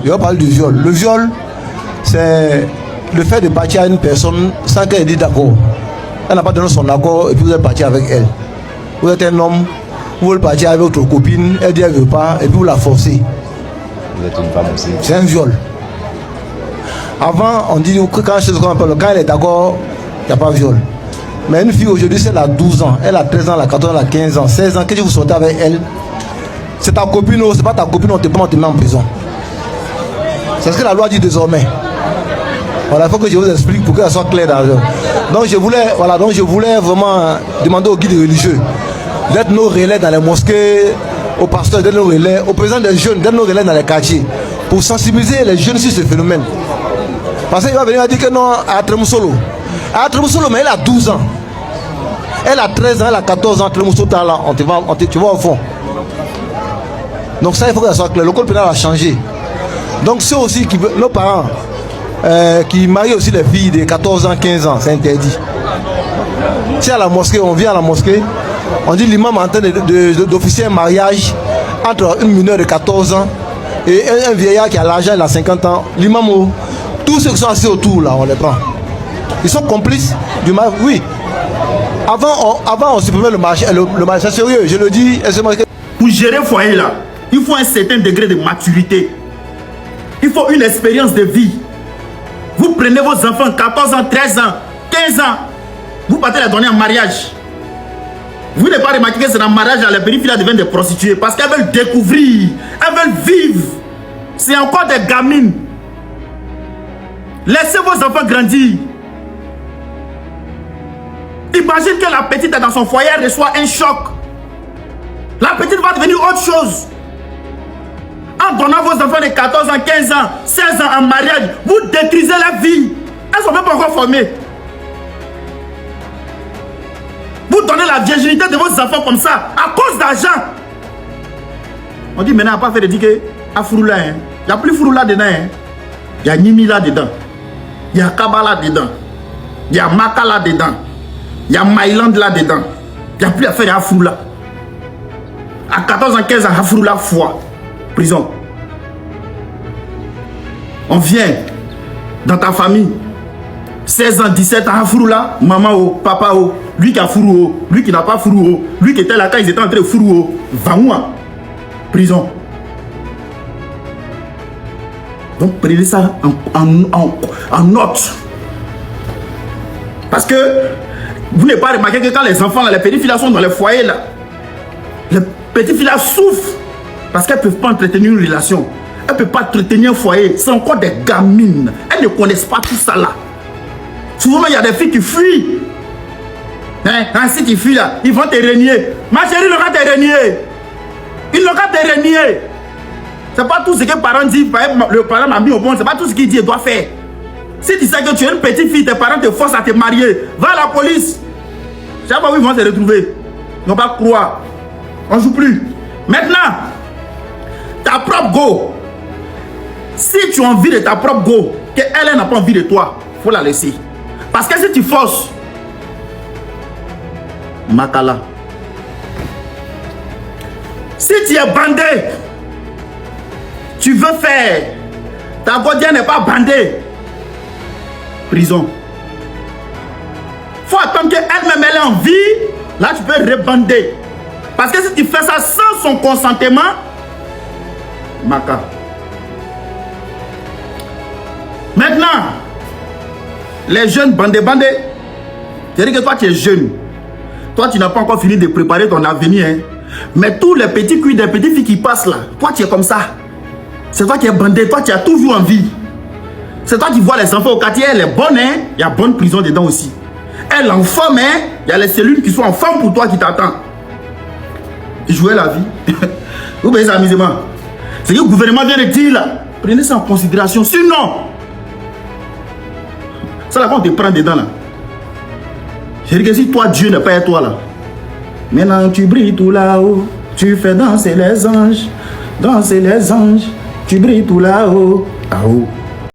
Je vais parler du viol. Le viol, c'est le fait de partir à une personne sans qu'elle ait dit d'accord. Elle n'a pas donné son accord et puis vous êtes parti avec elle. Vous êtes un homme, vous voulez partir avec votre copine, elle dit elle ne veut pas et puis vous la forcez. Vous êtes une femme aussi. C'est un viol. Avant, on dit que quand elle est d'accord, il n'y a pas de viol. Mais une fille aujourd'hui, elle a 12 ans, elle a 13 ans, elle a 14 ans, elle a 15 ans, 16 ans, que vous sortez avec elle, c'est ta copine, c'est pas ta copine, on te prend, on te met en prison. C'est ce que la loi dit désormais. Voilà, il faut que je vous explique pour que ça soit clair. Donc je voulais vraiment demander aux guides religieux d'être nos relais dans les mosquées, aux pasteurs d'être nos relais, aux présidents des jeunes d'être nos relais dans les quartiers, pour sensibiliser les jeunes sur ce phénomène. Parce qu'il va venir dire que non, à Tremusolo, mais elle a 12 ans. Elle a 13 ans, elle a 14 ans, Tremusolo, tu vas au fond. Donc ça, il faut que ça soit clair. Le code pénal a changé. Donc ceux aussi, nos parents, qui marient aussi les filles de 14 ans, 15 ans, c'est interdit. Si à la mosquée, on vient à la mosquée, on dit l'imam est en train d'officier un mariage entre une mineure de 14 ans et un vieillard qui a l'argent, il a 50 ans. L'imam, tous ceux qui sont assis autour, là, on les prend. Ils sont complices du mariage. Oui. Avant on supprimait le mariage, c'est sérieux, je le dis. Pour gérer un foyer, là, il faut un certain degré de maturité. Il faut une expérience de vie. Vous prenez vos enfants, 14 ans, 13 ans, 15 ans, vous partez les donner en mariage. Vous n'avez pas remarqué que c'est dans le mariage, les petites filles deviennent des prostituées parce qu'elles veulent découvrir, elles veulent vivre. C'est encore des gamines. Laissez vos enfants grandir. Imagine que la petite est dans son foyer, elle reçoit un choc. La petite va devenir autre chose. En donnant vos enfants de 14 ans, 15 ans, 16 ans en mariage, vous détruisez la vie. Elles ne sont même pas encore formées. Vous donnez la virginité de vos enfants comme ça, à cause d'argent. On dit maintenant, pas faire de dire que Afroula, il n'y a plus Froula dedans. Il y a Nimi là dedans. Il y a Kaba là dedans. Il y a Maka là dedans. Il y a Maïland là dedans. Il n'y a plus à faire Afroula. À 14 ans, 15 ans, Afroula foi. Prison. On vient dans ta famille. 16 ans, 17 ans, Afroula, maman ou papa ou, lui qui a fourou, lui qui n'a pas fourou, lui qui était là quand ils étaient en train de fourou, Vamoua. Prison. Donc prenez ça en note. Parce que vous n'avez pas remarqué que quand les enfants, là, les petites filles sont dans les foyers, là, les petites filles souffrent parce qu'elles ne peuvent pas entretenir une relation. Elles ne peuvent pas entretenir un foyer. C'est encore des gamines. Elles ne connaissent pas tout ça là. Souvent, il y a des filles qui fuient. Hein? Si tu fuis là, ils vont te renier. Ma chérie, ils n'ont qu'à te renier. Ils n'ont qu'à te renier. C'est pas tout ce que les parents disent. Le parent m'a mis au bon. C'est pas tout ce qu'il dit, il doit faire. Si tu sais que tu es une petite fille, tes parents te forcent à te marier, va à la police. Je sais pas où ils vont se retrouver. Ils n'ont pas croire. On ne joue plus. Maintenant, ta propre go. Si tu as envie de ta propre go, qu'elle n'a pas envie de toi, il faut la laisser. Parce que si tu forces, Makala. Si tu es bandé, tu veux faire, ta godienne n'est pas bandée, prison. Faut attendre qu'elle-même ait envie, là tu peux rebander. Parce que si tu fais ça sans son consentement, Maka. Maintenant, les jeunes bandés, c'est-à-dire que toi tu es jeune. Toi tu n'as pas encore fini de préparer ton avenir. Hein. Mais tous les petits cuits des petites filles qui passent là, toi tu es comme ça. C'est toi qui es bandé, toi tu as toujours envie. C'est toi qui vois les enfants au quartier, elle est bonne, hein. Il y a bonne prison dedans aussi. Elle en forme, hein. Il y a les cellules qui sont en forme pour toi qui t'attendent. Jouer la vie. Vous voyez ça amusement. C'est que le gouvernement vient de dire là. Prenez ça en considération. Sinon, ça là quand on te prend dedans là. Je dis que si toi Dieu n'est pas à toi là. Maintenant tu brilles tout là-haut. Tu fais danser les anges. Danser les anges. Tu brilles tout là-haut. Ah, oh.